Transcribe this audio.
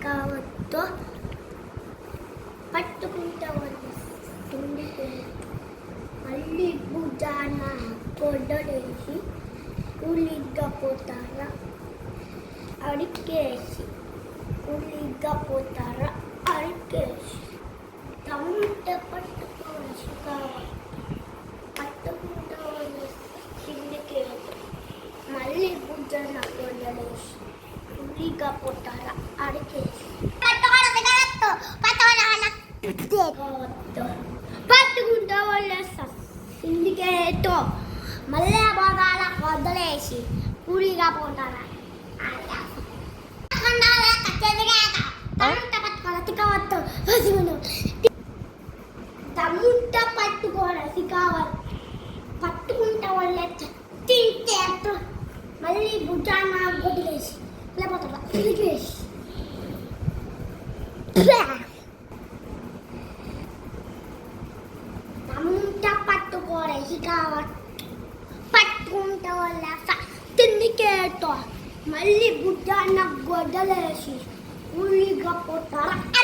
కావద్దో పట్టుకుంటా తుండికి మళ్ళీ భుజాన గొడ్డలేసి కూలిగ్గా పోతారా అడికేసి కూలిగ్గా పోతారా అడికేసి తమ్ముంటే పట్టుకోవచ్చు కావాలి పట్టుకుంటా కిందికి మళ్ళీ భుజాన గొడ్డలేసి కూలిగ్గా పోతారా అడికేసి పట్టుకుంటా వాళ్ళేస్తా కిందికేతో మళ్ళీ బాగాల వదిలేసి కూలిగా పోతారా తమ్ముంట పట్టుకోవాలి కావాలి పట్టుకుంటా వాళ్ళే తింటే మళ్ళీ భుజాన వదిలేసి లేకపోతే తిరిగేసి తమ్ముంట పట్టుకోవాలి కావాలి పట్టుకుంటా వాళ్ళ తిండికేతో మళ్ళీ భుజాన గొడ్డలేసి కూలిగా పోతారా